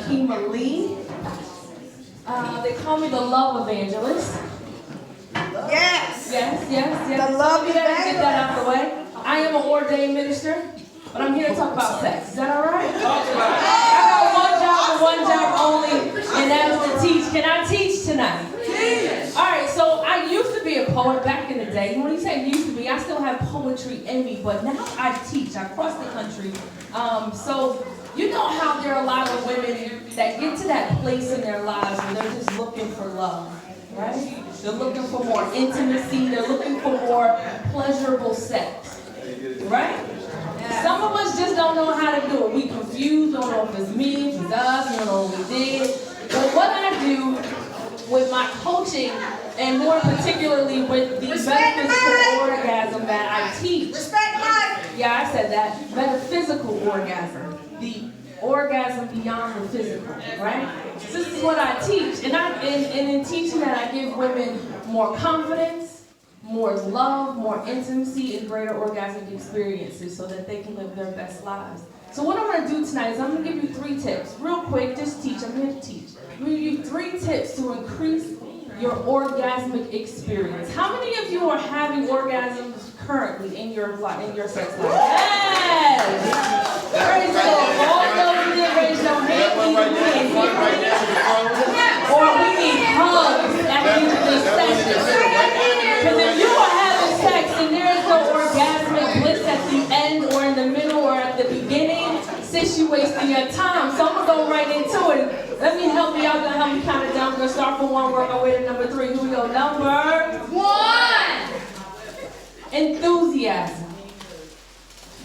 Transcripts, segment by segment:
Takima Lee. They call me the love evangelist. Yes. The love evangelist. Get that out the way. I am an ordained minister, but I'm here to talk about sex. Is that all right? I got one job only, and that is to teach. Can I teach tonight? All right, so I used to be a poet back in the day. When you say used to be, I still have poetry in me, but now I teach. I cross the country. So you know how there are a lot of women that get to that place in their lives where they're just looking for love, right? They're looking for more intimacy. They're looking for more pleasurable sex, right? Some of us just don't know how to do it. We confused, don't know if it's me, if it's us, we don't know what we did. But what I do with my coaching, and more particularly with the metaphysical orgasm that I teach. Yeah, I said that. Metaphysical orgasm. The orgasm beyond the physical, right? So this is what I teach. And in teaching that, I give women more confidence, more love, more intimacy, and greater orgasmic experiences so that they can live their best lives. So what I'm going to do tonight is I'm going to give you 3 tips. Real quick, just teach. I'm here to teach. I'm going to give you 3 tips to increase your orgasmic experience. How many of you are having orgasms currently in your sex life? Yes! Praise the Lord. All those who did raise your hand, or we need hugs at the end of this session. Because if you are having sex and there is no orgasmic bliss at the end or in the middle or at the beginning, sis, you wasting your time. So I'm going to go right into it. Let me help you out. Gonna help me count it down. We're gonna start from 1, work our way to number 3. Here we go. Number 1. Enthusiasm.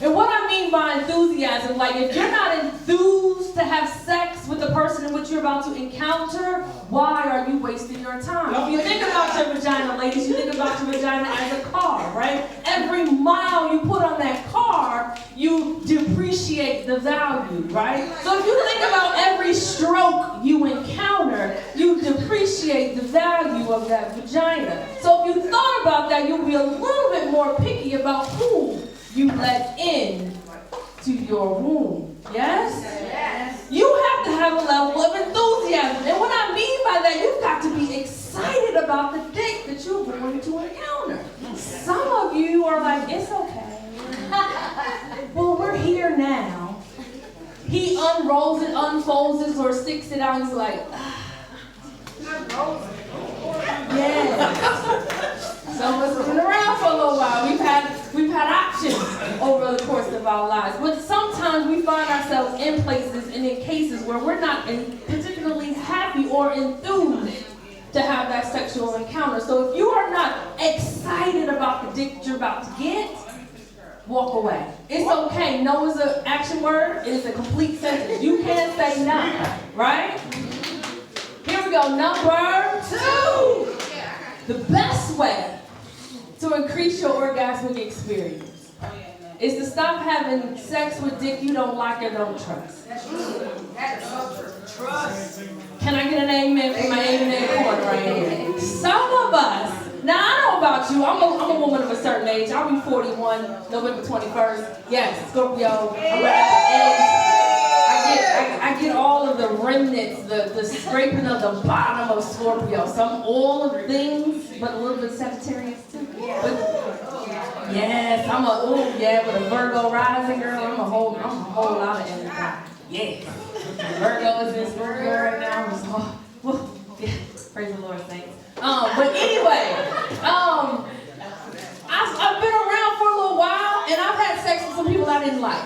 And what I mean by enthusiasm, like if you're not enthused to have sex with the person in which you're about to encounter, why are you wasting your time? If you think about your vagina, ladies, you think about your vagina as a car, right? Every mile you put on that car, you depreciate the value, right? So if you think about every stroke you encounter, you depreciate the value of that vagina. So if you thought about that, you'll be a little bit more picky about who you let in to your womb. Yes? Yes? You have to have a level of enthusiasm. And what I mean by that, you've got to be excited about the dick that you're going to encounter. Some of you are like, it's okay. Well, we're here now. He unrolls it, unfolds it, or sticks it out. He's like, yeah. Some of us have been around for a little while. We've had options over the course of our lives. But sometimes we find ourselves in places and in cases where we're not particularly happy or enthused to have that sexual encounter. So if you are not excited about the dick that you're about to get, walk away. It's okay. No is an action word. It is a complete sentence. You can't say no, right? Here we go. Number 2. The best way to increase your orgasmic experience is to stop having sex with dick you don't like or don't trust. Trust. Can I get an amen for my amen corner right here? Some of us, now I don't know about you, I'm a woman of a certain age. I'll be 41 November 21st. Yes, Scorpio. I'm right at the edge. I get all of the remnants, the scraping of the bottom of Scorpio. Some all of the things, but a little bit Sagittarius too. But yes, with a Virgo rising girl, I'm a whole lot of energy. Yes. Virgo is in Scorpio right now. Yeah, praise the Lord, saints. But anyway, I've been around for a little while, and I've had sex with some people I didn't like.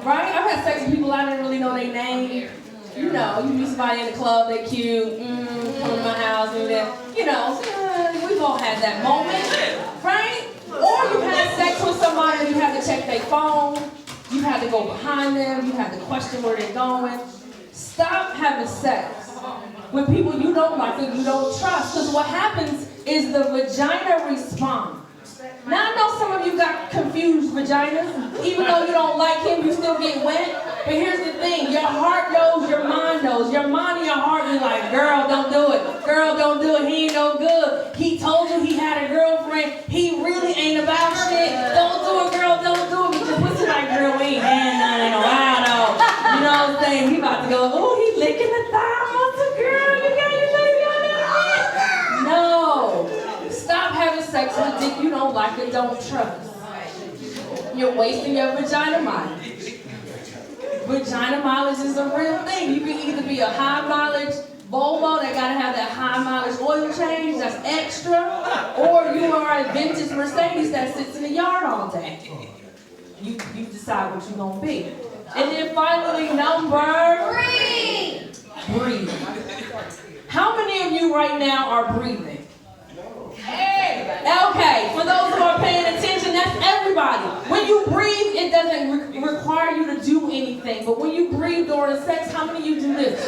Right? I've had sex with people I didn't really know their name. You know, you meet somebody in the club, they're cute, come to my house, and then, we've all had that moment, right? Or you had sex with somebody and you had to check their phone, you had to go behind them, you had to question where they're going. Stop having sex with people you don't like and you don't trust, because what happens is the vagina responds. Now I know some of you got confused vaginas. Even though you don't like him, you still get wet. But here's the thing, your heart knows, your mind knows. Your mind and your heart be like, girl, don't do it. Girl, don't do it. He ain't no good. He told you he had a girlfriend. He really ain't about shit. Don't do it, girl, don't do it. But your pussy like, girl, we ain't had none in a while though. You know what I'm saying? He about to go, oh, he licked sex with dick you don't like and don't trust. You're wasting your vagina mileage. Vagina mileage is a real thing. You can either be a high mileage Volvo that gotta have that high mileage oil change that's extra, or you are a vintage Mercedes that sits in the yard all day. You decide what you're gonna be. And then finally, number 3. Breathe. How many of you right now are breathing? Okay, for those who are paying attention, that's everybody. When you breathe, it doesn't require you to do anything. But when you breathe during sex, how many of you do this?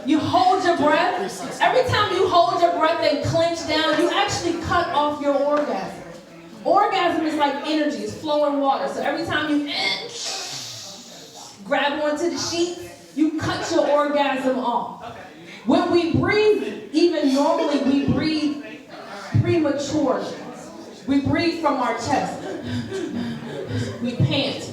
You hold your breath. Every time you hold your breath and clench down, you actually cut off your orgasm. Orgasm is like energy, it's flowing water. So every time you grab onto the sheet, you cut your orgasm off. When we breathe, even normally we breathe prematurely. We breathe from our chest. We pant.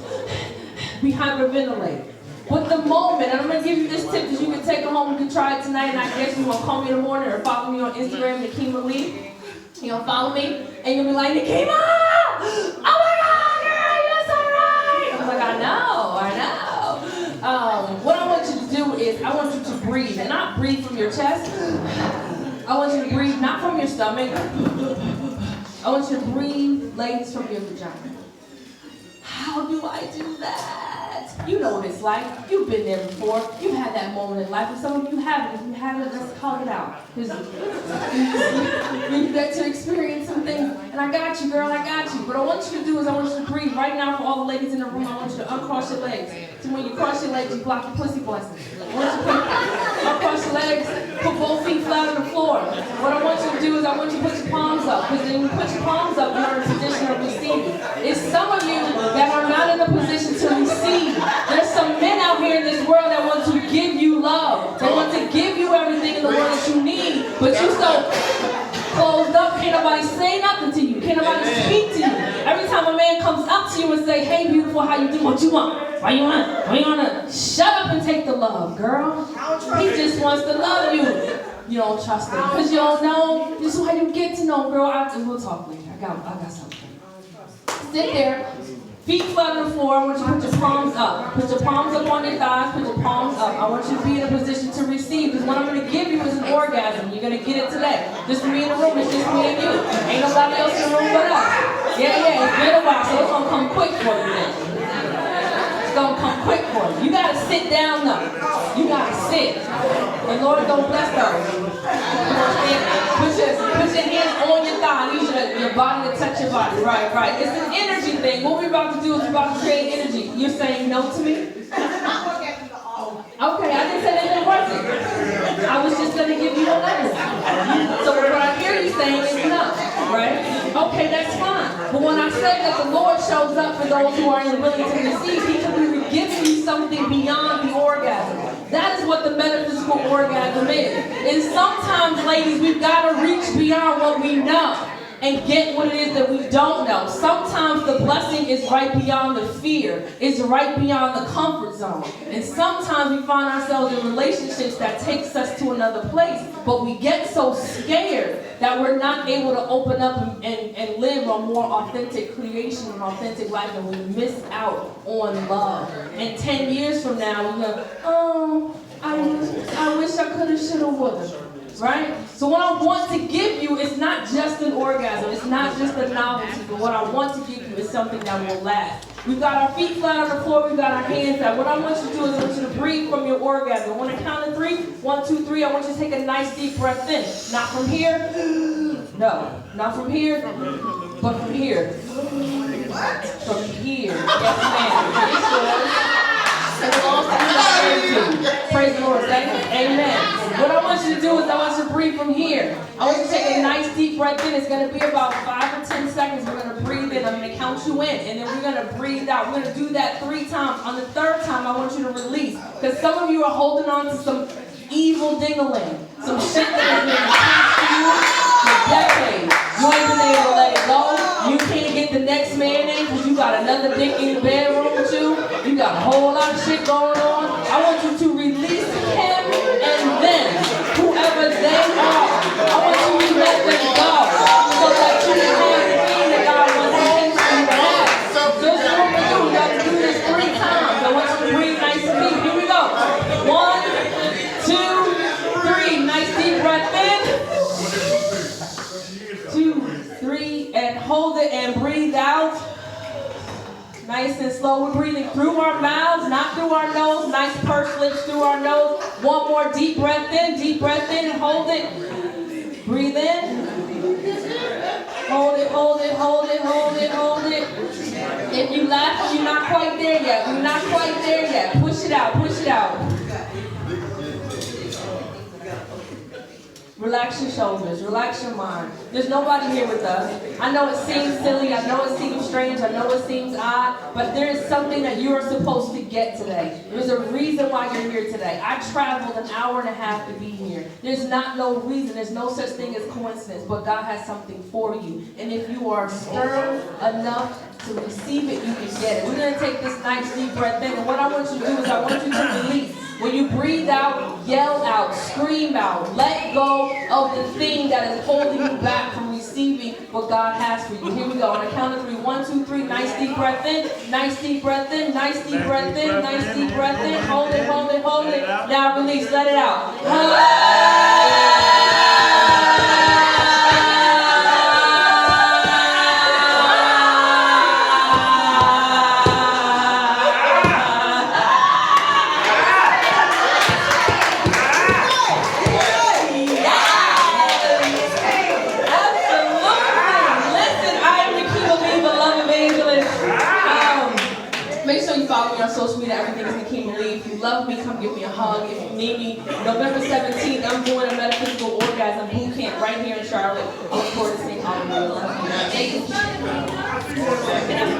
We hyperventilate. But the moment, and I'm going to give you this tip that you can take it home, you can try it tonight, and I guess you want to call me in the morning or follow me on Instagram, Nikema Lee. You're going to follow me, and you'll be like, Nikema! Oh my God, girl, you're so right! I'm like, I know. What I want you to do is, I want you to breathe, and not breathe from your chest. I want you to breathe not from your stomach. I want you to breathe, ladies, from your vagina. How do I do that? You know what it's like. You've been there before. You've had that moment in life, and some of you haven't. If you haven't, let's call it out. Because you get to experience some things, and I got you, girl, I got you. What I want you to do is I want you to breathe right now for all the ladies in the room. I want you to uncross your legs. So when you cross your legs, you block your pussy blessing. I want you to uncross your legs, put both feet flat on the floor. What I want you to do is I want you to put your palms up, because when you put your palms up, you're in a position of receiving. It's some of you that are not in a position to receive. There's some men out here in this world that want to give you love. They want to give you everything in the world that you need, but you so closed up, can't nobody say nothing to you. Can't nobody speak to you. Every time a man comes up to you and say, hey, beautiful, how you doing? What you want? Why you want? Why you want to? Shut up and take the love, girl. He just wants to love you. You don't trust him because you don't know. This is how you get to know, girl. We'll talk later. I got something. Sit there. Feet flat on the floor. I want you to put your palms up. Put your palms up on your thighs. Put your palms up. I want you to be in a position to receive, because what I'm going to give you is an orgasm. You're going to get it today. Just me in the room. It's just me and you. Ain't nobody else in the room but us. Yeah. It's been a while, so it's going to come quick for you then. It's going to come quick for you. You got to sit down though. You got to sit. And Lord, don't bless those. Put your hands on your thigh. I need your body to touch your body. Right. It's an energy thing. What we're about to do is we're about to create energy. You're saying no to me? Okay, I didn't say that didn't work. I was just going to give you a letter. So what I hear you saying is no, right? Okay, that's fine. But when I say that the Lord shows up for those who are willing to receive, He can be giving you something beyond the orgasm. That is what the metaphysical orgasm is. And sometimes, ladies, we've got to reach beyond what we know and get what it is that we don't know. Sometimes the blessing is right beyond the fear. It's right beyond the comfort zone. And sometimes we find ourselves in relationships that takes us to another place, but we get so scared that we're not able to open up and live a more authentic creation and authentic life, and we miss out on love. And 10 years from now, we go, oh, I wish I could have, should have, would have. Right? So what I want to give you is not just an orgasm. It's not just a novelty. But what I want to give you is something that will last. We've got our feet flat on the floor. We've got our hands out. What I want you to do is I want you to breathe from your orgasm. I want to count to 3. 1, 2, 3. I want you to take a nice deep breath in. Not from here. No. Not from here. But from here. From here. Yes, ma'am. It belongs to you. Praise the Lord. Say amen. What I want you to do is I want you to breathe from here. I want you to take a nice deep breath in. It's going to be about 5 or 10 seconds. We're going to breathe in. I'm going to count you in. And then we're going to breathe out. We're going to do that 3 times. On the 3rd time, I want you to release. Because some of you are holding on to some evil ding-a-ling. Some shit that has been attached to you for decades. You ain't been able to let it go. You can't get the next man in because you got another dick in the bedroom with you. You got a whole lot of shit going on. I want you to release him and then whoever they are. I want you to let them go so that you can have the thing that God wants you to have. So this is what we do. We got to do this 3 times. I want you to breathe nice and deep. Here we go. 1, 2, 3. Nice deep breath in. 2, 3, and hold it and breathe out. Nice and slow. We're breathing through our mouths, not through our nose. Nice pursed lips through our nose. One more deep breath in, hold it. Breathe in. Hold it, hold it, hold it, hold it, hold it. If you laugh, you're not quite there yet. We're not quite there yet. Push it out, push it out. Relax your shoulders, relax your mind. There's nobody here with us. I know it seems silly, I know it seems strange, I know it seems odd, but there is something that you are supposed to get today. There's a reason why you're here today. I traveled an hour and a half to be here. There's no reason, there's no such thing as coincidence, but God has something for you. And if you are stirred enough to receive it, you can get it. We're going to take this nice deep breath in, and what I want you to do is I want you to release. When you breathe out, yell out, scream out, let go of the thing that is holding you back from receiving what God has for you. Here we go. On the count of 3. 1, 2, 3. Nice deep breath in. Nice deep breath in. Nice deep breath in. Nice deep breath in. Hold it, hold it, hold it. Now release. Let it out. On social media, everything is Nikki Lee. If you love me, come give me a hug. If you need me, November 17th, I'm doing a metaphysical orgasm boot camp right here in Charlotte. I look forward to seeing all of you.